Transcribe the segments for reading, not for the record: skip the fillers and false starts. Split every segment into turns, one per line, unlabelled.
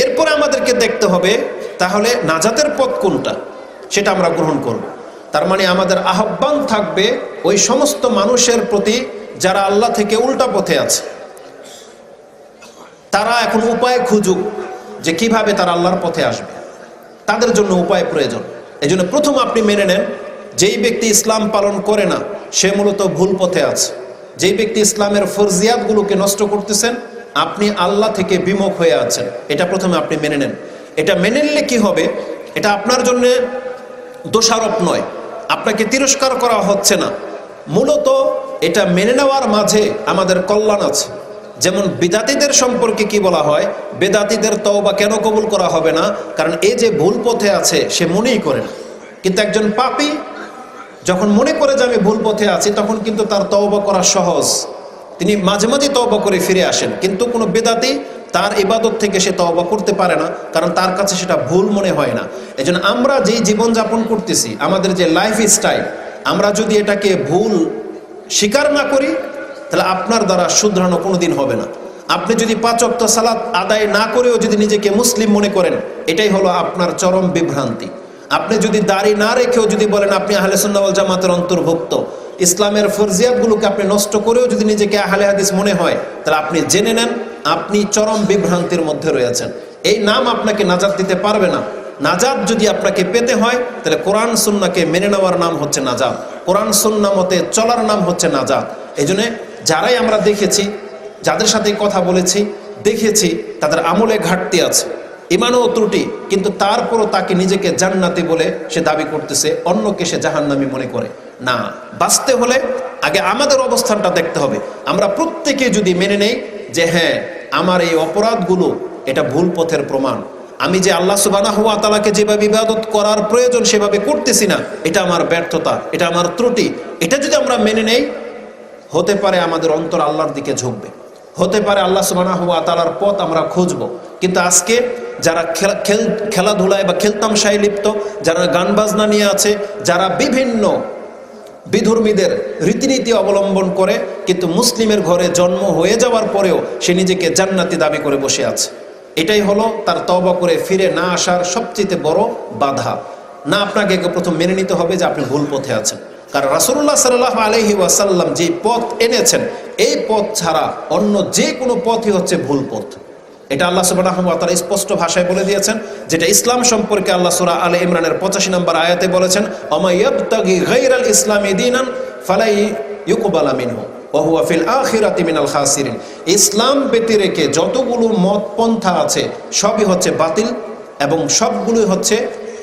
এরপরে আমাদেরকে দেখতে হবে তাহলে নাজাতের পথ কোনটা, সেটা আমরা গ্রহণ করব। তার মানে আমাদের আহ্বান থাকবে ওই সমস্ত মানুষের প্রতি যারা আল্লাহ থেকে উল্টা পথে আছে, তারা এখন উপায় খুঁজুক যে কিভাবে তারা আল্লাহর পথে আসবে, তাদের জন্য উপায় প্রয়োজন। এই জন্য প্রথম আপনি মেনে নেন, যেই ব্যক্তি ইসলাম পালন করে না সে মূলত ভুল পথে আছে। যেই ব্যক্তি ইসলামের ফরজিয়াতগুলোকে নষ্ট করতেছেন, আপনি আল্লাহ থেকে বিমুখ হয়ে আছেন, এটা প্রথমে আপনি মেনে নেন। এটা মেনে নিলে কি হবে, এটা আপনার জন্য দোষারোপ নয়, আপনাকে তিরস্কার করা হচ্ছে না, মূলত এটা মেনে নেওয়ার মাঝে আমাদের কল্যাণ আছে। যেমন বিদাতীদের সম্পর্কে কি বলা হয়, বেদাতীদের তওবা কেন কবুল করা হবে না, কারণ এই যে ভুল পথে আছে সে মনেই করে না। কিন্তু একজন পাপী যখন মনে করে যে আমি ভুল পথে আছি, তখন কিন্তু তার তওবা করা সহজ, তিনি মাঝে মাঝে তওবা করে ফিরে আসেন। কিন্তু কোনো বেদাতী তার ইবাদত থেকে সে তওবা করতে পারে না, কারণ তার কাছে সেটা ভুল মনে হয় না। এজন্য আমরা যেই জীবনযাপন করতেছি, আমাদের যে লাইফ স্টাইল, আমরা যদি এটাকে ভুল স্বীকার না করি, তাহলে আপনার দ্বারা শুধরানো কোনোদিন হবে না। আপনি যদি 5 ওয়াক্ত সালাত আদায় না করেও যদি নিজেকে মুসলিম মনে করেন, এটাই হলো আপনার চরম বিভ্রান্তি। আপনি যদি দাড়ি না রেখেও যদি বলেন আপনি আহলে সুন্নাহ ওয়াল জামাতের অন্তর্ভুক্ত, ইসলামের ফরজিয়াতগুলোকে আপনি নষ্ট করেও যদি নিজেকে আহলে হাদিস মনে হয়, তাহলে আপনি জেনে নেন আপনি চরম বিভ্রান্তির মধ্যে রয়েছেন। এই নাম আপনাকে নাজাত দিতে পারবে না। নাজাত যদি আপনাকে পেতে হয়, তাহলে কোরআন সুন্নাহকে মেনে নেওয়ার নাম হচ্ছে নাজাত, কোরআন সুন্নাহ মতে চলার নাম হচ্ছে নাজাত। এই জন্য যারাই আমরা দেখেছি, যাদের সাথে কথা বলেছি, দেখেছি তাদের আমলে ঘাটতি আছে, ইমানও ত্রুটি, কিন্তু তারপরও তাকে নিজেকে জান্নাতি বলে সে দাবি করতেছে, অন্যকে সে জাহান্নামী মনে করে। না, বাঁচতে হলে আগে আমাদের অবস্থানটা দেখতে হবে। আমরা প্রত্যেকে যদি মেনে নেই যে হ্যাঁ, আমার এই অপরাধগুলো এটা ভুল পথের প্রমাণ, আমি যে আল্লাহ সুবহানাহু ওয়া তাআলাকে যেভাবে ইবাদত করার প্রয়োজন সেভাবে করতেছি না, এটা আমার ব্যর্থতা, এটা আমার ত্রুটি, এটা যদি আমরা মেনে নেই, হতে পারে আমাদের অন্তর আল্লাহর দিকে ঝুঁকবে, হতে পারে আল্লাহ সুবহানাহু ওয়া তাআলার পথ আমরা খুঁজব। কিন্তু আজকে যারা খেলাধুলায় বা খেলতামশায় লিপ্ত, যারা গান বাজনা নিয়ে আছে, যারা বিভিন্ন বিধর্মীদের রীতিনীতি অবলম্বন করে, কিন্তু মুসলিমের ঘরে জন্ম হয়ে যাওয়ার পরেও সে নিজেকে জান্নাতি দাবি করে বসে আছে, এটাই হলো তার তওবা করে ফিরে না আসার সবচেয়ে বড় বাধা। না, আপনাকে প্রথম মেনে নিতে হবে যে আপনি ভুল পথে আছেন, কারণ রাসূলুল্লাহ সাল্লাল্লাহু আলাইহি ওয়াসাল্লাম যে পথ এনেছেন, এই পথ ছাড়া অন্য যে কোনো পথই হচ্ছে ভুল পথ। এটা আল্লাহ সুবহানাহু ওয়া তাআলা স্পষ্ট ভাষায় বলে দিয়েছেন, যেটা ইসলাম সম্পর্কে আল্লাহ সূরা আলে ইমরানের 85 নম্বর আয়াতে বলেছেন, ওমা ইয়াবতাগি গায়রাল ইসলামি দীনান ফালাই ইউকবালা মিনহু ওয়া হুয়া ফিল আখিরাতি মিনাল খাসিরিন। ইসলাম ব্যতিরেকে যতগুলো মত পন্থা আছে সবই হচ্ছে বাতিল এবং সবগুলোই হচ্ছে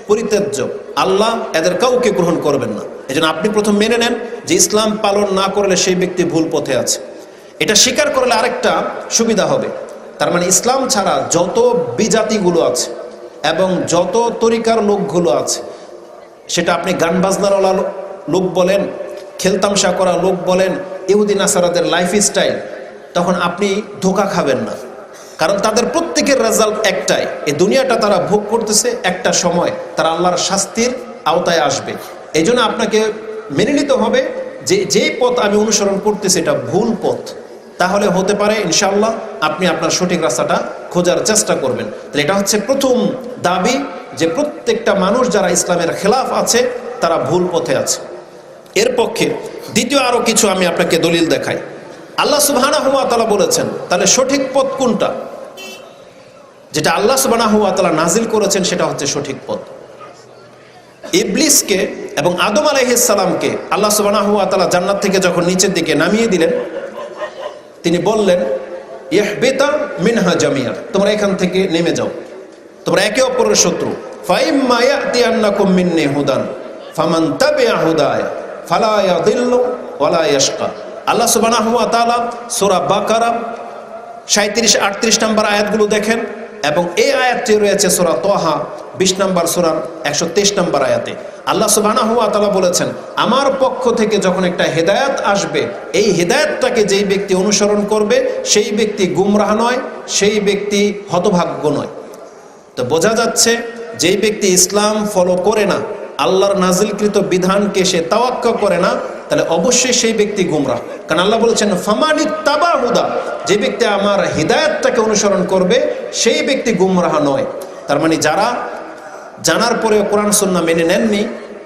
পরিত্যাজ্য, আল্লাহ এদের কাউকে গ্রহণ করবেন না। এজন্য আপনি প্রথম মেনে নেন যে ইসলাম পালন না করলে সেই ব্যক্তি ভুল পথে আছে। এটা স্বীকার করলে আরেকটা সুবিধা হবে, তার মানে ইসলাম ছাড়া যত বিজাতিগুলো আছে এবং যত তরিকার লোকগুলো আছে, সেটা আপনি গান বাজনারওয়ালা লোক বলেন, খেলতামশা করা লোক বলেন, ইহুদি নাসারাদের লাইফ স্টাইল, তখন আপনি ধোঁকা খাবেন না, কারণ তাদের প্রত্যেকের রেজাল্ট একটাই, এই দুনিয়াটা তারা ভোগ করতেছে, একটা সময় তারা আল্লাহর শাস্তির আওতায় আসবে। এই জন্য আপনাকে মেনে নিতে হবে যে যেই পথ আমি অনুসরণ করতেছি এটা ভুল পথ, তাহলে হতে পারে ইনশাআল্লাহ আপনি আপনার সঠিক রাস্তাটা খোঁজার চেষ্টা করবেন। তাহলে এটা হচ্ছে প্রথম দাবি, যে প্রত্যেকটা মানুষ যারা ইসলামের খেলাফ আছে তারা ভুল পথে আছে। এর পক্ষে দ্বিতীয় আরো কিছু আমি আপনাকে দলিল দেখাই। আল্লাহ সুবহানাহু ওয়া তাআলা বলেছেন, তাহলে সঠিক পথ কোনটা? যেটা আল্লাহ সুবহানাহু ওয়া তাআলা নাজিল করেছেন সেটা হচ্ছে সঠিক পথ। ইবলিসকে এবং আদম আলাইহিস সালামকে আল্লাহ সুবহানাহু ওয়া তাআলা জান্নাত থেকে যখন নিচের দিকে নামিয়ে দিলেন, তিনি বললেন, ইহবিতা মিনহা জামিয়া, তোমরা এখান থেকে নেমে যাও, তোমরা একে অপরের শত্রু। ফাইম্মা ইয়াতিয়ান্নাকুম মিন্নি হুদান ফামান তাবিআ হুদায়া ফালা ইয়াদিল্লু ওয়ালা ইয়াশকা। আল্লাহ সুবহানাহু ওয়া তাআলা সূরা বাকারা 37-38 নম্বর আয়াতগুলো দেখেন, এবং এই আয়াতটি রয়েছে সূরা তাহা 20 নম্বর সূরার 123 নম্বর আয়াতে। আল্লাহ সুবহানাহু ওয়া তাআলা বলেছেন, আমার পক্ষ থেকে যখন একটা হেদায়েত আসবে, এই হেদায়েতটাকে যেই ব্যক্তি অনুসরণ করবে সেই ব্যক্তি গুমরাহ নয়, সেই ব্যক্তি হতভাগ্য নয়। তো বোঝা যাচ্ছে যেই ব্যক্তি ইসলাম ফলো করে না, আল্লাহর নাজিলকৃত বিধানকে সে তাওয়াক্কা করে না, তাহলে অবশ্যই সেই ব্যক্তি গুমরাহ। কারণ আল্লাহ বলেছেন ফামানিত্তাবা হুদা, যে ব্যক্তি আমার হিদায়াতটাকে অনুসরণ করবে সেই ব্যক্তি গুমরাহ নয়। তার মানে যারা জানার পরেও কোরআন সুন্নাহ মেনে নেননি,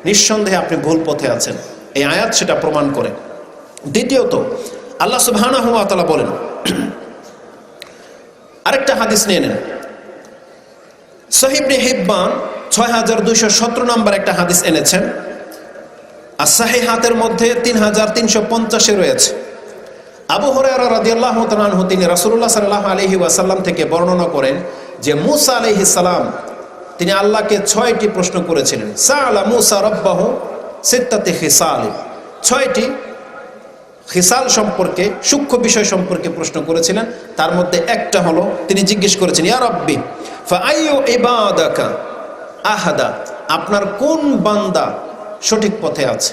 নিঃসন্দেহে আপনি ভুল পথে আছেন, এই আয়াত সেটা প্রমাণ করে। দ্বিতীয়ত আল্লাহ সুবহানাহু ওয়া তাআলা বলেন, আরেকটা হাদিস নিয়ে নেন, সহিহ ইবনে হিব্বান ৬২১৭ নম্বর একটা হাদিস এনেছেন, আর সাহিহাতের মধ্যে ৩৩৫০ রয়েছে। আবু হুরায়রা রাদিয়াল্লাহু তাআলা আনহু তিনি রাসূলুল্লাহ সাল্লাল্লাহু আলাইহি ওয়াসাল্লাম থেকে বর্ণনা করেন যে মূসা আলাইহিস সালাম তিনি আল্লাহকে ৬টি প্রশ্ন করেছিলেন। সাআলা মূসা রাব্বাহু সিত্তাতি খিসাল, ৬টি খিসাল সম্পর্কে, সূক্ষ্ম বিষয় সম্পর্কে প্রশ্ন করেছিলেন। তার মধ্যে একটা হলো তিনি জিজ্ঞেস করেছেন, ইয়া রাব্বি ফাআইয়ু ইবাদাকা আহাদা, আপনার কোন বান্দা সঠিক পথে আছে?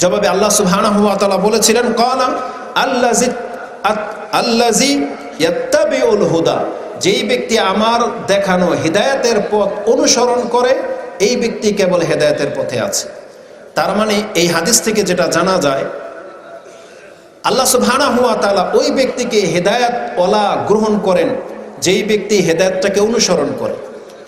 জবাবে আল্লাহ সুবহানাহু ওয়া তাআলা বলেছিলেন, ক্বালা আল্লাযী ইয়াত্তাবিউল হুদা, যেই ব্যক্তি আমার দেখানো হিদায়াতের পথ অনুসরণ করে এই ব্যক্তি কেবল হেদায়েতের পথে আছে। তার মানে এই হাদিস থেকে যেটা জানা যায়, আল্লাহ সুবহানাহু ওয়া তাআলা ওই ব্যক্তিকে হেদায়েতওয়ালা গ্রহণ করেন যেই ব্যক্তি হেদায়েতটাকে অনুসরণ করে।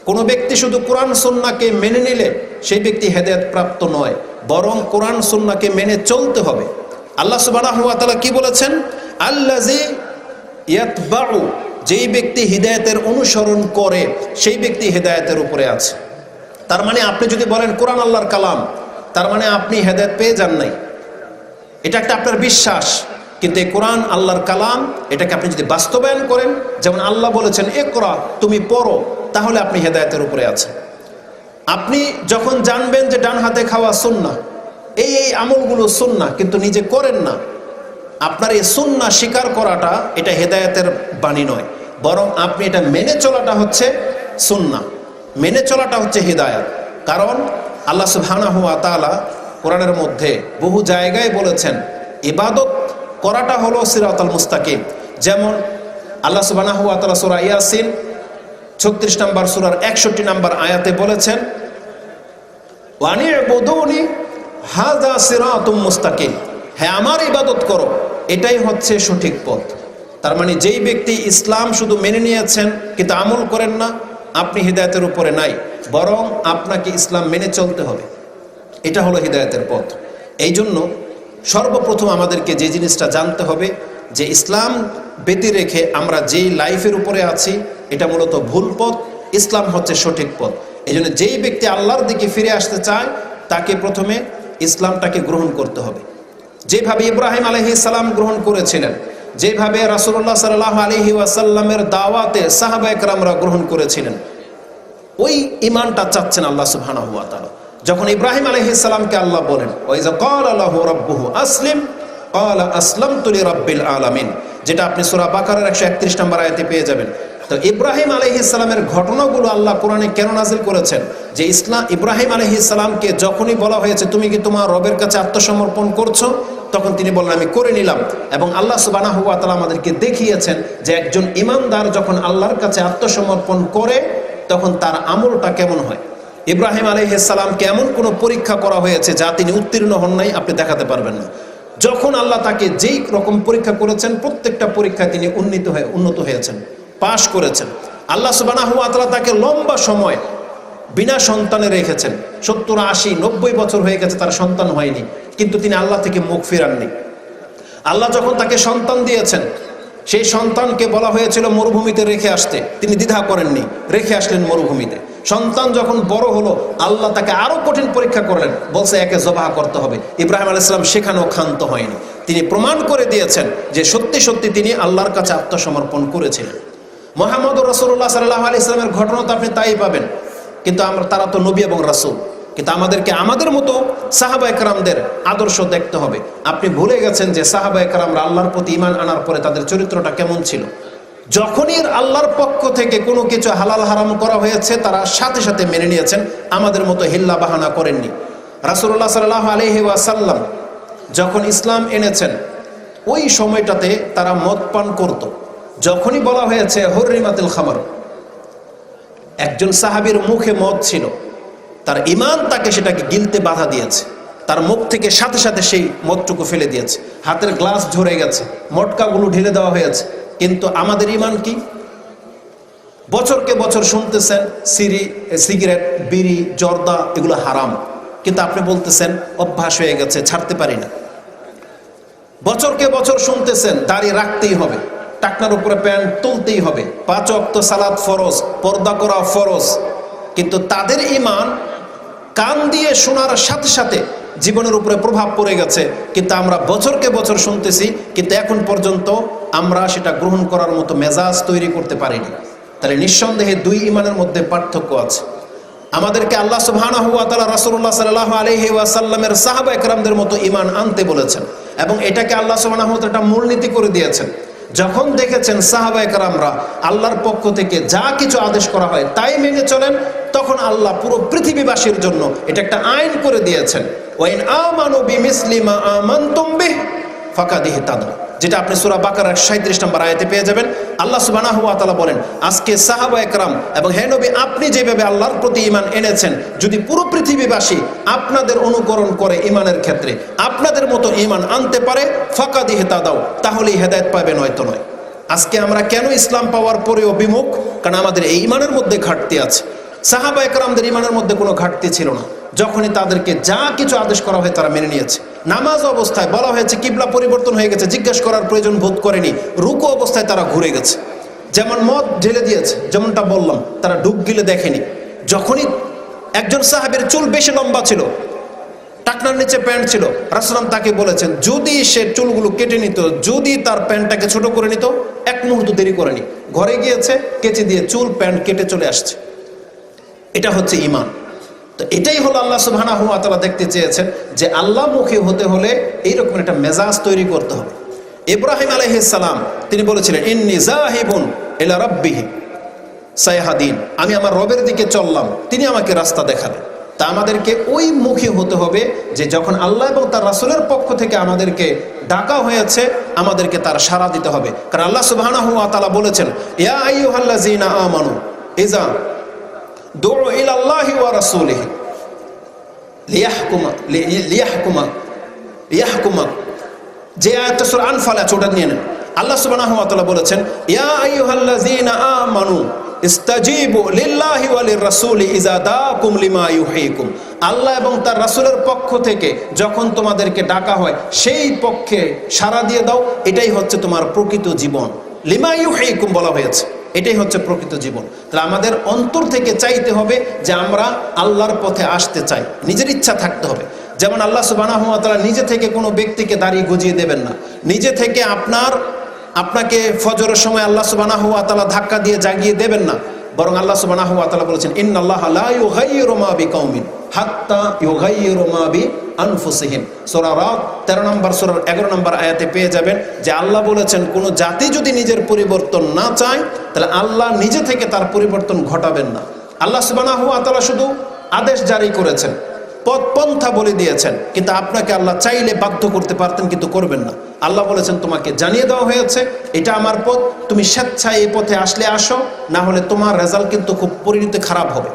কোনো ব্যক্তি শুধু কোরআন সুন্নাহকে মেনে নিলে সেই ব্যক্তি হেদায়েত প্রাপ্ত নয়, বরং কোরআন সুন্নাহকে মেনে চলতে হবে। আল্লাহ সুবহানাহু ওয়া তাআলা কি বলেছেন? আল্লাযী ইয়াতবাউ, যেই ব্যক্তি হিদায়াতের অনুসরণ করে সেই ব্যক্তি হেদায়েতের উপরে আছে। তার মানে আপনি যদি বলেন কোরআন আল্লাহর কালাম, তার মানে আপনি হেদায়েত পেয়ে যান নাই, এটা একটা আপনার বিশ্বাস। কিন্তু এই কোরআন আল্লাহর কালাম, এটাকে আপনি যদি বাস্তবায়ন করেন, যেমন আল্লাহ বলেছেন ইকরা, তুমি পড়ো, তাহলে আপনি হেদায়েতের উপরে আছেন। আপনি যখন জানবেন যে ডান হাতে খাওয়া সুন্নাহ, এই আমলগুলো সুন্নাহ, কিন্তু নিজে করেন না, আপনার এই সুন্নাহ স্বীকার করাটা এটা হেদায়েতের বাণী নয়, বরং আপনি এটা মেনে চলাটা হচ্ছে সুন্নাহ, মেনে চলাটা হচ্ছে হিদায়াত। কারণ আল্লাহ সুবহানাহু ওয়া তাআলা কোরআনের মধ্যে বহু জায়গায় বলেছেন ইবাদত করাটা হলো সিরাতাল মুস্তাকিম। যেমন আল্লাহ সুবহানাহু ওয়া তাআলা সূরা ইয়াসিন ৩৬ নম্বর সূরার ৬১ নম্বর আয়াতে বলেছেন, ওয়ানি'বুদুনি হাযা সিরাতুম মুস্তাকিম, হ্যাঁ আমার ইবাদত করো, এটাই হচ্ছে সঠিক পথ। তার মানে যেই ব্যক্তি ইসলাম শুধু মেনে নিয়েছেন কিন্তু আমল করেন না, আপনি হিদায়াতের উপরে নাই, বরং আপনাকে ইসলাম মেনে চলতে হবে, এটা হলো হিদায়াতের পথ। এই জন্য সর্বপ্রথম আমাদেরকে যে জিনিসটা জানতে হবে যে ইসলাম ব্যতি রেখে আমরা যেই লাইফের উপরে আছি এটা মূলত ভুল পথ, ইসলাম হচ্ছে সঠিক পথ। এই জন্য যেই ব্যক্তি আল্লাহর দিকে ফিরে আসতে চায় তাকে প্রথমে ইসলামটাকে গ্রহণ করতে হবে, যেভাবে ইব্রাহিম আলাইহিস সালাম গ্রহণ করেছিলেন, যেভাবে রাসূলুল্লাহ সাল্লাল্লাহু আলাইহি ওয়াসাল্লামের দাওয়াতে সাহাবায়ে কেরামরা গ্রহণ করেছিলেন, ওই ঈমানটা চাচ্ছেন আল্লাহ সুবহানাহু ওয়া তাআলা। যখন ইব্রাহিম আলাইহিস সালামকে আল্লাহ বলেন ওয়াইযা ক্বালা লাহু রাব্বুহু আসলিম ক্বালা আসলামতু লিরাব্বিল আলামিন, যেটা আপনি সূরা বাকারার ১৩১ নম্বর আয়াতে পেয়ে যাবেন। তো ইব্রাহিম আলাইহিস সালামের ঘটনাগুলো আল্লাহ কোরআনে কেন নাজিল করেছেন? যে ইব্রাহিম আলাইহিস সালামকে যখনই বলা হয়েছে তুমি কি তোমার রবের কাছে আত্মসমর্পণ করছো, তখন তিনি বললেন আমি করে নিলাম। এবং আল্লাহ সুবহানাহু ওয়া তাআলা আমাদেরকে দেখিয়েছেন যে একজন ঈমানদার যখন আল্লাহর কাছে আত্মসমর্পণ করে তখন তার আমলটা কেমন হয়। ইব্রাহিম আলাইহিস সালামকে এমন কোনো পরীক্ষা করা হয়েছে যা তিনি উত্তীর্ণ হন নাই, আপনি দেখাতে পারবেন না। যখন আল্লাহ তাকে যেই রকম পরীক্ষা করেছেন প্রত্যেকটা পরীক্ষায় তিনি উন্নত হয়েছেন, পাশ করেছেন। আল্লাহ সুবহানাহু ওয়া তাআলা তাকে লম্বা সময় বিনা সন্তানে রেখেছেন, ৭০, ৮০, ৯০ বছর হয়ে গেছে তার সন্তান হয়নি, কিন্তু তিনি আল্লাহ থেকে মুখ ফিরাননি। আল্লাহ যখন তাকে সন্তান দিয়েছেন, সেই সন্তানকে বলা হয়েছিল মরুভূমিতে রেখে আসতে, তিনি দ্বিধা করেননি, রেখে আসলেন মরুভূমিতে। সন্তান যখন বড় হলো আল্লাহ তাকে আরো কঠিন পরীক্ষা করলেন, বলছে একে জবাহ করতে হবে। ইব্রাহিম আলাইহিস সালাম সেখানেও ক্ষান্ত হয়নি, তিনি প্রমাণ করে দিয়েছেন যে সত্যি সত্যি তিনি আল্লাহর কাছে আত্মসমর্পণ করেছিলেন। মুহাম্মদুর রাসূলুল্লাহ সাল্লাল্লাহু আলাইহি ওয়াসাল্লামের ঘটনা তো আপনি তাই পাবেন, কিন্তু তারা তো নবী এবং রাসূল, কিন্তু আমাদেরকে আমাদের মতো সাহাবায়ে কেরামদের আদর্শ দেখতে হবে। আপনি ভুলে গেছেন যে সাহাবায়ে কেরামরা আল্লাহর প্রতি ঈমান আনার পরে তাদের চরিত্রটা কেমন ছিল। যখনই আল্লাহর পক্ষ থেকে কোনো কিছু হালাল হারাম করা হয়েছে তারা সাথে সাথে মেনে নিয়েছেন, আমাদের মতো হিল্লা বাহানা করেননি। রাসূলুল্লাহ সাল্লাল্লাহু আলাইহি ওয়াসাল্লাম যখন ইসলাম এনেছেন ওই সময়টাতে তারা মদ পান করত। যখনই বলা হয়েছে হুররিমাতুল খামর, একজন সাহাবীর মুখে মদ ছিল, তার ঈমান তাকে সেটাকে গিলতে বাধা দিয়েছে, তার মুখ থেকে সাথে সাথে সেই মদটুকু ফেলে দিয়েছে, হাতের গ্লাস ঝরে গেছে, মটকাগুলো ঢেলে দেওয়া হয়েছে। কিন্তু আমাদের ঈমান কি? বছরকে বছর শুনতেছেন সিগারেট, বিড়ি, জর্দা এগুলো হারাম, কিন্তু আপনি বলতেছেন অভ্যাস হয়ে গেছে, ছাড়তে পারি না। বছরকে বছর শুনতেছেন দাড়ি রাখতেই হবে, টাকনার উপরে প্যান্ট তুলতেই হবে, 5 ওয়াক্ত সালাত ফরজ, পর্দা করা ফরজ, কিন্তু তাদের ঈমান কান দিয়ে শোনার সাথে সাথে জীবনের উপরে প্রভাব পড়ে গেছে। কিন্তু আমরা বছরকে বছর শুনতেছি, কিন্তু এখন পর্যন্ত আমরা সেটা গ্রহণ করার মতো মেজাজ তৈরি করতে পারিনি। তাহলে নিঃসন্দেহে দুই ঈমানের মধ্যে পার্থক্য আছে। আমাদেরকে আল্লাহ সুবহানাহু ওয়া তাআলা রাসূলুল্লাহ সাল্লাল্লাহু আলাইহি ওয়াসাল্লামের সাহাবা একরামদের মতো ঈমান আনতে বলেছেন, এবং এটাকে আল্লাহ সুবহানাহু ওয়া তাআলা একটা মূলনীতি করে দিয়েছেন। যখন দেখেছেন সাহাবা একরামরা আল্লাহর পক্ষ থেকে যা কিছু আদেশ করা হয় তাই মেনে চলেন, তখন আল্লাহ পুরো পৃথিবীবাসীর জন্য এটা একটা আইন করে দিয়েছেন, ওয়াইন আমানু বিমিসলি মা আমানতুম বিহি ফাকাদ ইহতাদা, যেটা আপনি সূরা বাকারার 37 নম্বর আয়াতে পেয়ে যাবেন। আল্লাহ সুবহানাহু ওয়া তাআলা বলেন, আজকে সাহাবা একরাম এবং হে নবী আপনি যেভাবে আল্লাহর প্রতি ঈমান এনেছেন, যদি পুরো পৃথিবীবাসী আপনাদের অনুকরণ করে ঈমানের ক্ষেত্রে আপনাদের মতো ঈমান আনতে পারে, ফাকাদ ইহতাদাও, তাহলেই হেদায়েত পাবে, নয়তো নয়। আজকে আমরা কেন ইসলাম পাওয়ার পরেও বিমুখ? কারণ আমাদের এই ঈমানের মধ্যে ঘাটতি আছে। সাহাবা একরামদের ঈমানের মধ্যে কোনো ঘাটতি ছিল না। যখনই তাদেরকে যা কিছু আদেশ করা হয় তারা মেনে নিয়েছে। নামাজ অবস্থায় বলা হয়েছে কিবলা পরিবর্তন হয়ে গেছে, জিজ্ঞেস করার প্রয়োজন বোধ করেনি। রুকু অবস্থায় তারা ঘুরে গেছে। যেমন মদ ঢেলে দিয়েছে, যেমনটা বললাম, তারা ডুব গিলে দেখেনি। যখনই একজন সাহাবীর চুল বেশি লম্বা ছিল, টাকনার নিচে প্যান্ট ছিল, রাসূলুল্লাহ তাকে বলেছেন যদি সে চুলগুলো কেটে নিত, যদি তার প্যান্টটাকে ছোট করে নিত, এক মুহূর্ত দেরি করেনি, ঘরে গিয়েছে, কেচে দিয়ে চুল প্যান্ট কেটে চলে আসছে। এটা হচ্ছে ঈমান। তো এটাই হলো আল্লাহ সুবহানাহু ওয়া তাআলা দেখতে চেয়েছেন, যে আল্লাহমুখী হতে হলে এইরকম একটা মেজাজ তৈরি করতে হবে। ইব্রাহিম আলাইহিস সালাম তিনি বলেছিলেন, ইন্নী যাহিবুন ইলা রাব্বিহি সায়াহদিন, আমি আমার রবের দিকে চললাম, তিনি আমাকে রাস্তা দেখাবেন। তা আমাদেরকে ওই মুখী হতে হবে যে যখন আল্লাহ এবং তার রাসূলের পক্ষ থেকে আমাদেরকে ডাকা হয়েছে, আমাদেরকে তার সাড়া দিতে হবে। কারণ আল্লাহ সুবহানাহু ওয়া তাআলা বলেছেন, ইয়া আইয়ুহাল্লাযীনা আমানু ইযা দুউ ইলাল্লাহি ওয়া রাসূলিহি লিয়াহকুমা, যে আয়াতটা সূরা আনফাল আছে ওটা নিয়ে নেন। আল্লাহ সুবহানাহু ওয়া তাআলা বলেছেন, ইয়া আইয়ুহাল্লাযীনা আমানু ইস্তাজিবু লিল্লাহি ওয়া লিররাসূলি ইযা দাআকুম লিমা ইউহয়িকুম, আল্লাহ এবং তার রাসূলের পক্ষ থেকে যখন তোমাদেরকে ডাকা হয় সেই পক্ষে সাড়া দিয়ে দাও, এটাই হচ্ছে তোমার প্রকৃত জীবন। লিমা ইউহয়িকুম বলা হয়েছে, এটাই হচ্ছে প্রকৃত জীবন। তাহলে আমাদের অন্তর থেকে চাইতে হবে যে আমরা আল্লাহর পথে আসতে চাই, নিজের ইচ্ছা থাকতে হবে। যেমন আল্লাহ সুবহানাহু ওয়া তাআলা নিজে থেকে কোনো ব্যক্তিকে দাড়ি গজিয়ে দেবেন না, নিজে থেকে আপনাকে ফজরের সময় আল্লাহ সুবহানাহু ওয়া তাআলা ধাক্কা দিয়ে জাগিয়ে দেবেন না, বরং আল্লাহ সুবহানাহু ওয়া তাআলা বলেছেন, ইন্নাল্লাহা লা ইউগাইয়িরু মা বিকাউমিন হাত্তা ইউগাইয়িরু মা বিআনফুসিহিম। সূরা রাদ 13 নম্বর সূরার 11 নম্বর আয়াতে পেয়ে যাবেন যে আল্লাহ বলেছেন কোন জাতি যদি নিজের পরিবর্তন না চায় তাহলে আল্লাহ নিজে থেকে তার পরিবর্তন ঘটাবেন না। আল্লাহ সুবহানাহু ওয়া তাআলা শুধু আদেশ জারি করেছেন, পথ পন্থা বলে দিয়েছেন, কিন্তু আপনাকে আল্লাহ চাইলে বাধ্য করতে পারতেন, কিন্তু করবেন না। আল্লাহ বলেছেন তোমাকে জানিয়ে দেওয়া হয়েছে এটা আমার পথ, তুমি স্বেচ্ছায় এই পথে আসলে আসো, না হলে তোমার রেজাল্ট কিন্তু খুব পরিণতি খারাপ হবে।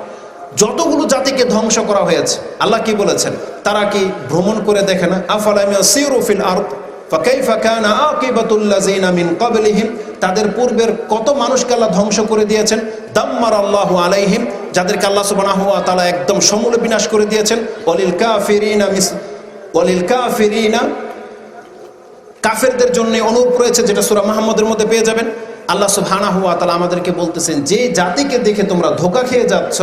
যতগুলো জাতিকে ধ্বংস করা হয়েছে আল্লাহ কি বলেছেন, তারা কি ভ্রমণ করে দেখে না? আফালাম ইয়াসিরু ফিল আরদ ফাকাইফা কানা আকিবাতুল লাযিনা মিন ক্বাবলিহিম, তাদের পূর্বের কত মানুষকে আল্লাহ ধ্বংস করে দিয়েছেন। দাম্মারাল্লাহু আলাইহিম, যাদেরকে আল্লাহ সুবহানাহু ওয়া তাআলা একদম সমূলে বিনাশ করে দিয়েছেন। ওয়ালিল কাফিরিনা, কাফেরদের জন্য অনুরূপ রয়েছে, যেটা সূরা মুহাম্মদের মধ্যে পেয়ে যাবেন। আল্লাহ সুবহানাহু ওয়া তাআলা আমাদেরকে বলতেছেন যে জাতিকে দেখে তোমরা ধোঁকা খেয়ে যাচ্ছ,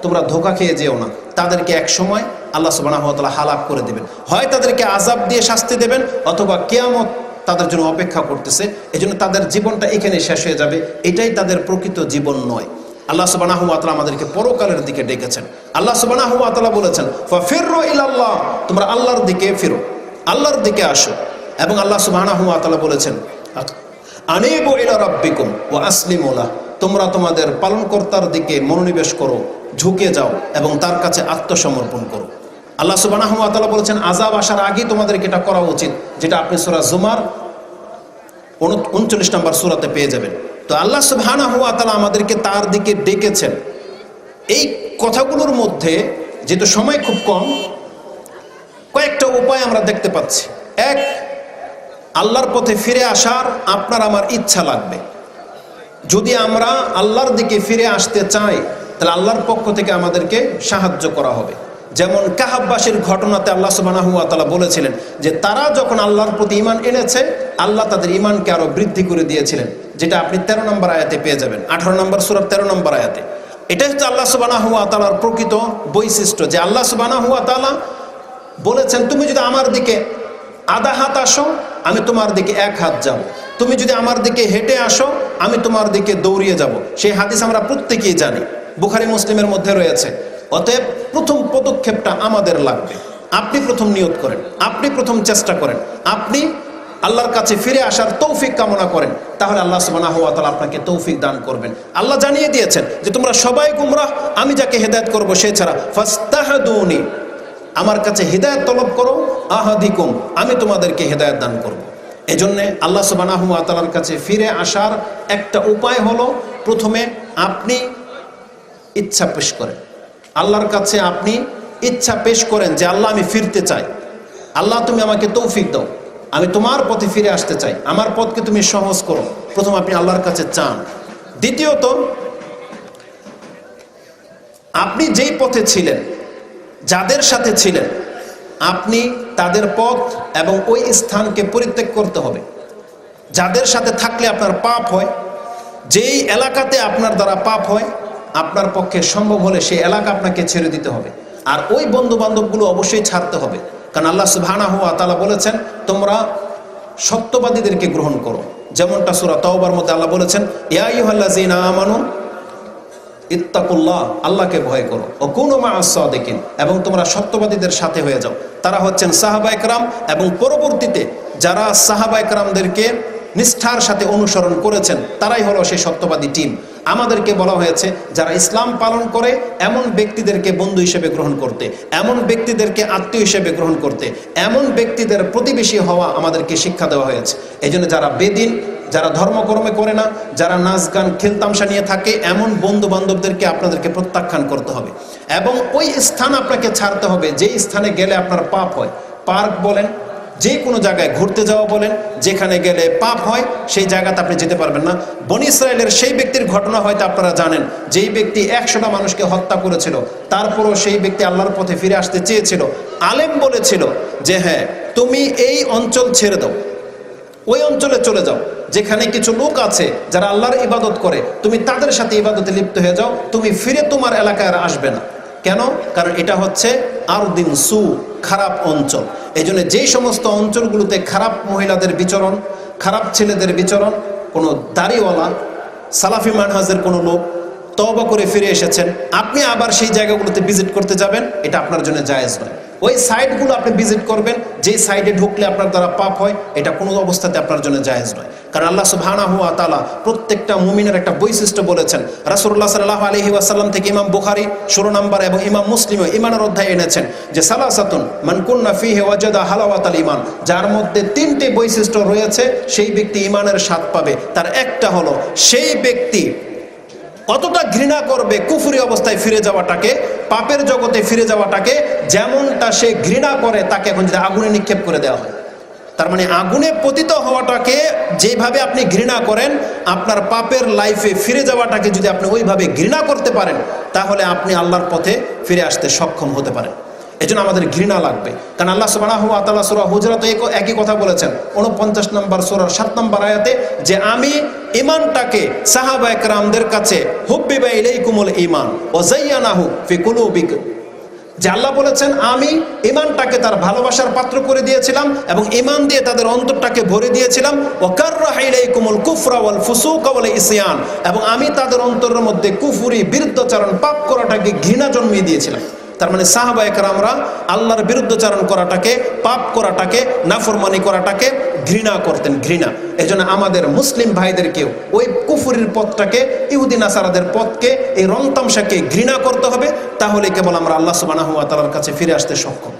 তোমরা ধোঁকা খেয়ে যেও না, তাদেরকে এক সময় আল্লাহ সুবহানাহু ওয়া তাআলা হালাক করে দেবেন। হয় তাদেরকে আযাব দিয়ে শাস্তি দেবেন, অথবা কিয়ামত তাদের জন্য অপেক্ষা করতেছে, এজন্য তাদের জীবনটা এখানে শেষ হয়ে যাবে। এটাই তাদের প্রকৃত জীবন নয়। আল্লাহ সুবহানাহু ওয়া তাআলা আমাদেরকে পরকালের দিকে ডেকেছেন। আল্লাহ সুবহানাহু ওয়া তাআলা বলেছেন, ফাফিরু ইলাল্লাহ, তোমরা আল্লাহর দিকে ফিরো, আল্লাহর দিকে আসো। এবং আল্লাহ সুবহানাহু ওয়া তাআলা বলেছেন, আনিবু ইলা রাব্বিকুম ওয়া আসলিমু লাহ, তোমরা তোমাদের পালনকর্তার দিকে মনোনিবেশ করো, ঝুঁকে যাও এবং তার কাছে আত্মসমর্পণ করো। আল্লাহ সুবহানাহু ওয়া তাআলা বলেছেন আযাব আসার আগেই তোমাদেরকে এটা করা উচিত, যেটা আপনি সূরা জুমার 39 নম্বর সূরাতে পেয়ে যাবেন। তো আল্লাহ সুবহানাহু ওয়া তাআলা আমাদেরকে তার দিকে ডেকেছেন। এই কথাগুলোর মধ্যে যেহেতু সময় খুব কম, কয়েকটা উপায় আমরা দেখতে পাচ্ছি। এক, আল্লাহর পথে ফিরে আসার আপনার আমার ইচ্ছা লাগবে। যদি আমরা আল্লাহর দিকে ফিরে আসতে চাই তাহলে আল্লাহর পক্ষ থেকে আমাদেরকে সাহায্য করা হবে। যেমন কাহাববাসীর ঘটনাতে আল্লাহ সুবহানাহু ওয়া তাআলা বলেছিলেন যে তারা যখন আল্লাহর প্রতি ঈমান এনেছে, আল্লাহ তাদের ঈমানকে আরো বৃদ্ধি করে দিয়েছিলেন, যেটা আপনি 13 নম্বর আয়াতে পেয়ে যাবেন, 18 নম্বর সূরার 13 নম্বর আয়াতে। এটা হচ্ছে আল্লাহ সুবহানাহু ওয়া তাআলার প্রকৃত বৈশিষ্ট্য, যে আল্লাহ সুবহানাহু ওয়া তাআলা বলেছেন তুমি যদি আমার দিকে আধা হাত আসো আমি তোমার দিকে এক হাত যাব, তুমি যদি আমার দিকে হেঁটে আসো আমি তোমার দিকে দৌড়িয়ে যাব। সেই হাদিস আমরা প্রত্যেকেই জানি, বুখারী মুসলিমের মধ্যে রয়েছে। অতএব প্রথম পদক্ষেপটা আমাদের লাগবে। আপনি প্রথম নিয়ত করেন, আপনি প্রথম চেষ্টা করেন, আপনি আল্লাহর কাছে ফিরে আসার তৌফিক কামনা করেন, তাহলে আল্লাহ সুবহানাহু ওয়া তাআলা আপনাকে তৌফিক দান করবেন। আল্লাহ জানিয়ে দিয়েছেন যে তোমরা সবাই গুমরাহ, আমি যাকে হেদায়েত করব সে ছাড়া, ফাস্তাহদুনি, আমার কাছে হেদায়েত তলব করো, আহাদিকুম, আমি তোমাদেরকে হেদায়েত দান করব। এজন্যে আল্লাহ সুবহানাহু ওয়া তাআলার কাছে ফিরে আসার একটা উপায় হলো, প্রথমে আপনি ইচ্ছা পেশ করেন, আল্লাহর কাছে আপনি ইচ্ছা পেশ করেন যে আল্লাহ আমি ফিরতে চাই, আল্লাহ তুমি আমাকে তৌফিক দাও, আমি তোমার পথে ফিরে আসতে চাই, আমার পথকে তুমি সহজ করো। প্রথম আপনি আল্লাহর কাছে চান। দ্বিতীয়ত, আপনি যেই পথে ছিলেন, যাদের সাথে ছিলেন, আপনি তাদের পথ এবং ওই স্থানকে পরিত্যাগ করতে হবে। যাদের সাথে থাকলে আপনার পাপ হয়, যেই এলাকাতে আপনার দ্বারা পাপ হয়, আপনার পক্ষে সম্ভব হলে সেই এলাকা আপনাকে ছেড়ে দিতে হবে। আর ওই বন্ধু বান্ধবগুলো অবশ্যই ছাড়তে হবে, কারণ আল্লাহ সুবহানাহু ওয়া তাআলা বলেছেন তোমরা সত্যবাদীদেরকে গ্রহণ করো। যেমনটা সূরা তাওবার মধ্যে আল্লাহ বলেছেন, ইয়া আইয়ুহাল্লাযীনা আমানু ইত্তাকুল্লাহ, আল্লাহকে ভয় করো, ও কুনু মা'আস সাদিকিন, এবং তোমরা সত্যবাদীদের সাথে হয়ে যাও। তারা হচ্ছেন সাহাবা একরাম, এবং পরবর্তীতে যারা সাহাবা একরামদেরকে নিষ্ঠার সাথে অনুসরণ করেছেন তারাই হলো সেই সত্যবাদী টিম। আমাদেরকে বলা হয়েছে যারা ইসলাম পালন করে এমন ব্যক্তিদেরকে বন্ধু হিসেবে গ্রহণ করতে, এমন ব্যক্তিদেরকে আত্মীয় হিসেবে গ্রহণ করতে, এমন ব্যক্তিদের প্রতিবেশী হওয়া আমাদেরকে শিক্ষা দেওয়া হয়েছে। এই জন্য যারা বেদিন, যারা ধর্মকর্মে করে না, যারা নাচ গান খেলতামশা নিয়ে থাকে, এমন বন্ধু বান্ধবদেরকে আপনাদেরকে প্রত্যাখ্যান করতে হবে এবং ওই স্থান আপনাকে ছাড়তে হবে যেই স্থানে গেলে আপনার পাপ হয়। পার্ক বলেন, যে কোনো জায়গায় ঘুরতে যাওয়া বলেন, যেখানে গেলে পাপ হয় সেই জায়গাতে আপনি যেতে পারবেন না। বনী ইসরায়েলের সেই ব্যক্তির ঘটনা হয়তো আপনারা জানেন, যেই ব্যক্তি 100টা মানুষকে হত্যা করেছিল, তারপরও সেই ব্যক্তি আল্লাহর পথে ফিরে আসতে চেয়েছিল। আলেম বলেছিল যে হ্যাঁ তুমি এই অঞ্চল ছেড়ে দাও, ওই অঞ্চলে চলে যাও যেখানে কিছু লোক আছে যারা আল্লাহর ইবাদত করে, তুমি তাদের সাথে ইবাদতে লিপ্ত হয়ে যাও, তুমি ফিরে তোমার এলাকায় আর আসবে না। কেন? কারণ এটা হচ্ছে আরদিন সু, খারাপ অঞ্চল। এই জন্য যেই সমস্ত অঞ্চলগুলোতে খারাপ মহিলাদের বিচরণ, খারাপ ছেলেদের বিচরণ, কোনো দাড়িওয়ালা সালাফি মানহাজের কোনো লোক তওবা করে ফিরে এসেছেন, আপনি আবার সেই জায়গাগুলোতে ভিজিট করতে যাবেন, এটা আপনার জন্য জায়েজ নয়। ওই সাইটগুলো আপনি ভিজিট করবেন যেই সাইডে ঢুকলে আপনার দ্বারা পাপ হয়, এটা কোনো অবস্থাতে আপনার জন্য জায়েজ নয়। কারণ আল্লাহ সুবহানাহু ওয়া তাআলা প্রত্যেকটা মুমিনের একটা বৈশিষ্ট্য বলেছেন। রাসূলুল্লাহ সাল্লাল্লাহু আলাইহি ওয়াসাল্লাম থেকে ইমাম বুখারী 16 নম্বর এবং ইমাম মুসলিমও ঈমানের অধ্যায়ে এনেছেন যে সালাসাতুন মান কুন্না ফীহি ওয়াজাদা হালাওয়াতাল ঈমান, যার মধ্যে 3টে বৈশিষ্ট্য রয়েছে সেই ব্যক্তি ঈমানের স্বাদ পাবে। তার একটা হলো সেই ব্যক্তি কতটা ঘৃণা করবে কুফরি অবস্থায় ফিরে যাওয়াটাকে, পাপের জগতে ফিরে যাওয়াটাকে, যেমনটা সে ঘৃণা করে তাকে এখন যদি আগুনে নিক্ষেপ করে দেওয়া হয়। তার মানে আগুনে পতিত হওয়াটাকে যেভাবে আপনি ঘৃণা করেন, আপনার পাপের লাইফে ফিরে যাওয়াটাকে যদি আপনি ওইভাবে ঘৃণা করতে পারেন, তাহলে আপনি আল্লাহর পথে ফিরে আসতে সক্ষম হতে পারেন। এজন্য আমাদের ঘৃণা লাগবে, কারণ আল্লাহ সুবহানাহু ওয়া তাআলা সূরা হুজরাতে একই কথা বলেছেন 49 নম্বর সূরার 7 নম্বর আয়াতে যে আমি ঈমানটাকে সাহাবা একরামদের কাছে হুব্বিবা ইলাইকুমুল ঈমান ওয়া যায়্যানাহু ফি কুলুবিকুম, যে আল্লাহ বলেছেন আমি ঈমানটাকে তার ভালোবাসার পাত্র করে দিয়েছিলাম এবং ঈমান দিয়ে তাদের অন্তরটাকে ভরে দিয়েছিলাম। ওয়া কাররাহা ইলাইকুমুল কুফরা ওয়াল ফুসুকা ওয়াল ইসয়ান, এবং আমি তাদের অন্তরের মধ্যে কুফরি, বিরুদ্ধাচরণ, পাপ করাটাকে ঘৃণা জন্মিয়ে দিয়েছিলাম। তার মানে সাহাবা একরামরা আল্লাহর বিরুদ্ধাচরণ করাটাকে, পাপ করাটাকে, নাফরমানি করাটাকে ঘৃণা করতেন, ঘৃণা। এই জন্য আমাদের মুসলিম ভাইদেরকেও ওই কুফরির পথটাকে, ইহুদি নাসারাদের পথকে, এই রং তামসাকে ঘৃণা করতে হবে, তাহলে কেবল আমরা আল্লাহ সুবহানাহু ওয়া তাআলার কাছে ফিরে আসতে সক্ষম।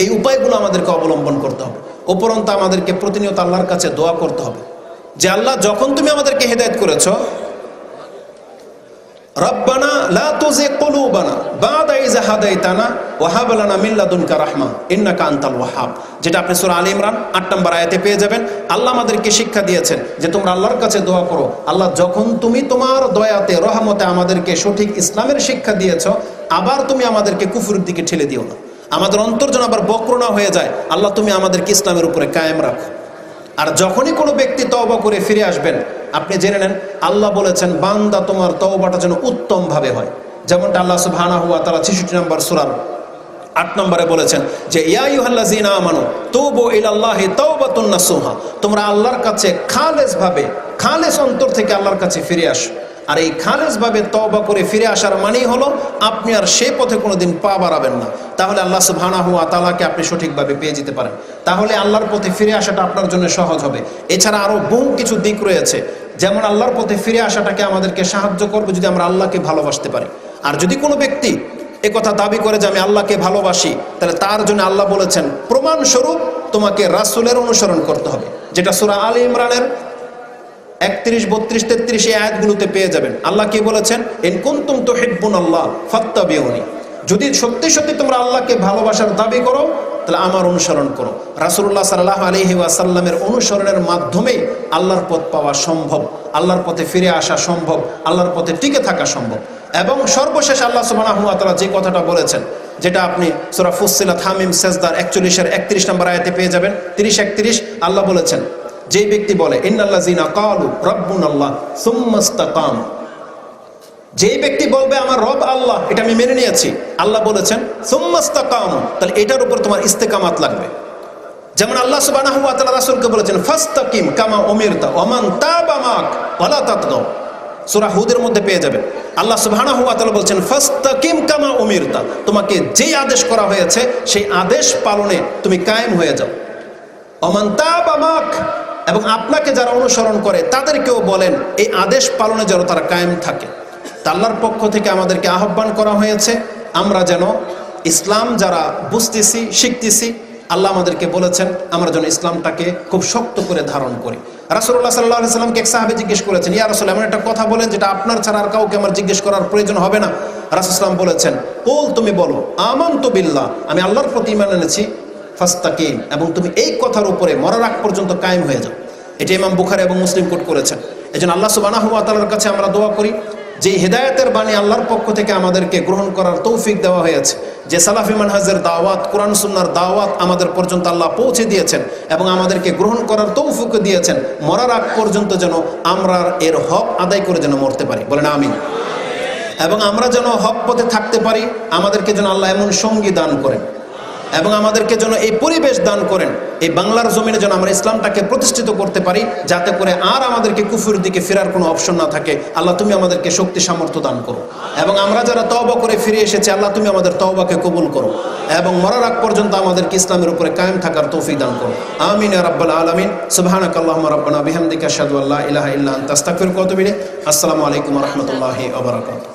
এই উপায়গুলো আমাদেরকে অবলম্বন করতে হবে। উপরন্তু আমাদেরকে প্রতিনিয়ত আল্লাহর কাছে দোয়া করতে হবে যে আল্লাহ যখন তুমি আমাদেরকে হেদায়েত করেছো, রব্বানা লা তুযিগ কুলুবানা বা'দা ইয ইযা হাদাইতানা ওয়া হাব লানা মিন লাদুনকা রাহমা ইন্নাকা আনতাল ওয়াহ্হাব, যেটা আপনি সূরা আলে ইমরান 8 নম্বর আয়াতে পেয়ে যাবেন। আল্লাহ আমাদেরকে শিক্ষা দিয়েছেন যে তোমরা আল্লাহর কাছে দোয়া করো, আল্লাহ যখন তুমি তোমার দয়াতে রহমতে আমাদেরকে সঠিক ইসলামের শিক্ষা দিয়েছো, আবার তুমি আমাদেরকে কুফরের দিকে ঠেলে দিও না, আমাদের অন্তর যেন আবার বক্র না হয়ে যায়, আল্লাহ তুমি আমাদেরকে ইসলামের উপরে কায়েম রাখো। আর যখনই কোনো ব্যক্তি তওবা করে ফিরে আসবেন, আপনি জেনে নেন আল্লাহ বলেছেন বান্দা তোমার তওবাটা যেন উত্তম ভাবে হয়। যেমনটা আল্লাহ সুবহানাহু ওয়া তাআলা 66 নম্বর সূরার 8 নম্বরে বলেছেন যে ইয়া আইয়ুহাল্লাযীনা আমানু তুবু ইলাল্লাহি তাওবাতুন নাসুহা, তোমরা আল্লাহর কাছে খালেস অন্তর থেকে আল্লাহর কাছে ফিরে আসো। আর এই খালেসভাবে তওবা করে ফিরে আসার মানেই হলো আপনি আর সেই পথে কোনোদিন পা বাড়াবেন না, তাহলে আল্লাহ সুবহানাহু ওয়া তাআলাকে আপনি সঠিকভাবে পেয়ে যেতে পারেন, তাহলে আল্লাহর পথে ফিরে আসাটা আপনার জন্য সহজ হবে। এছাড়া আরও বহু কিছু দিক রয়েছে, যেমন আল্লাহর পথে ফিরে আসাটাকে আমাদেরকে সাহায্য করবে যদি আমরা আল্লাহকে ভালোবাসতে পারি। আর যদি কোনো ব্যক্তি একথা দাবি করে যে আমি আল্লাহকে ভালোবাসি, তাহলে তার জন্য আল্লাহ বলেছেন প্রমাণস্বরূপ তোমাকে রাসূলের অনুসরণ করতে হবে, যেটা সূরা আলে ইমরানের 31, 32, 33 এই আয়াতগুলোতে পেয়ে যাবেন। আল্লাহ কি বলেছেন, ইন কুনতুম তুহিব্বুনাল্লাহ ফাত্তাবিউনি, যদি সত্যি সত্যি তোমরা আল্লাহকে ভালোবাসার দাবি করো তাহলে আমার অনুসরণ করো। রাসূলুল্লাহ সাল্লাল্লাহু আলাইহি ওয়াসাল্লামের অনুসরণের মাধ্যমেই আল্লাহর পথ পাওয়া সম্ভব, আল্লাহর পথে ফিরে আসা সম্ভব, আল্লাহর পথে টিকে থাকা সম্ভব। এবং সর্বশেষ আল্লাহ সুবহানাহু ওয়া তাআলা যে কথাটা বলেছেন, যেটা আপনি সূরা ফুসসিলাত হামিম সেজদার 41 এর 31 নম্বর আয়াতে পেয়ে যাবেন, 30-31 আল্লাহ বলেছেন যেই ব্যক্তি বলে ইন্নাল্লাযীনা ক্বালু রাব্বুনাল্লাহ সুম্মা ইসতাকামু, যেই ব্যক্তি বলবে আমার রব আল্লাহ, এটা আমি মেনে নিয়েছি, আল্লাহ বলেছেন সুম্মা ইসতাকামু, তাহলে এটার উপর তোমার ইস্তেকামাত লাগবে। যেমন আল্লাহ সুবহানাহু ওয়া তাআলা রাসূলকে বলেছেন ফাস্তাকিম কামা উমিরতা ওয়া মান তাবা মাক ওয়ালা তাতগাও, সূরা হুদের মধ্যে পেয়ে যাবেন। আল্লাহ সুবহানাহু ওয়া তাআলা বলছেন ফাস্তাকিম কামা উমিরতা, তোমাকে যেই আদেশ করা হয়েছে সেই আদেশ পালনে তুমি কায়েম হয়ে যাও। ওমান তাবা মাক, এবং আপনাকে যারা অনুসরণ করে তাদেরকেও বলেন এই আদেশ পালনে যেন তারা কায়েম থাকে। তা আল্লাহর পক্ষ থেকে আমাদেরকে আহ্বান করা হয়েছে আমরা যেন ইসলাম যারা বুঝতেছি শিখতেছি, আল্লাহ আমাদেরকে বলেছেন আমরা যেন ইসলামটাকে খুব শক্ত করে ধারণ করি। রাসূলুল্লাহ সাল্লাল্লাহু আলাইহি সাল্লামকে এক সাহাবী জিজ্ঞেস করেছেন, ইয়া রাসূল এমন একটা কথা বলেন যেটা আপনার ছাড়া আর কাউকে আমার জিজ্ঞেস করার প্রয়োজন হবে না। রাসূল সাল্লাম বলেছেন কুল, তুমি বলো আমানতু বিল্লাহ, আমি আল্লাহর প্রতি ঈমান এনেছি, ফাস্তাকিম, এবং তুমি এই কথার উপরে মরার আগ পর্যন্ত কায়েম হয়ে যাও। এটা ইমাম বুখারী এবং মুসলিম কোট করেছেন। এজন্য আল্লাহ সুবহানাহু ওয়া তাআলার কাছে আমরা দোয়া করি যে হেদায়েতের বাণী আল্লাহর পক্ষ থেকে আমাদেরকে গ্রহণ করার তৌফিক দেওয়া হয়েছে, যে সালাফি মানহাজের দাওয়াত কোরআন সুন্নাহর দাওয়াত আমাদের পর্যন্ত আল্লাহ পৌঁছে দিয়েছেন এবং আমাদেরকে গ্রহণ করার তৌফিক দিয়েছেন, মরার আগ পর্যন্ত যেন আমরা এর হক আদায় করে যেন মরতে পারি, বলেন আমিন। এবং আমরা যেন হক পথে থাকতে পারি, আমাদেরকে যেন আল্লাহ এমন সঙ্গী দান করেন এবং আমাদেরকে যেন এই পরিবেশ দান করেন, এই বাংলার জমিনে যেন আমরা ইসলামটাকে প্রতিষ্ঠিত করতে পারি, যাতে করে আর আমাদেরকে কুফরের দিকে ফেরার কোনো অপশন না থাকে। আল্লাহ তুমি আমাদেরকে শক্তি সামর্থ্য দান করো, এবং আমরা যারা তওবা করে ফিরে এসেছি আল্লাহ তুমি আমাদের তওবাকে কবুল করো, এবং মরার আগ পর্যন্ত আমাদেরকে ইসলামের উপরে কায়েম থাকার তৌফিক দান করো। আমিন ইয়া রাব্বাল আলামিন। সুবহানাকাল্লাহুম্মা রাব্বানা বিহামদিকা আশহাদু আল্লা ইলাহা ইল্লা আনতা আস্তাগফিরুকা ওয়া আতুবু ইলাইক। আসসালামু আলাইকুম ওয়া রাহমাতুল্লাহি ওয়া বারাকাতুহু।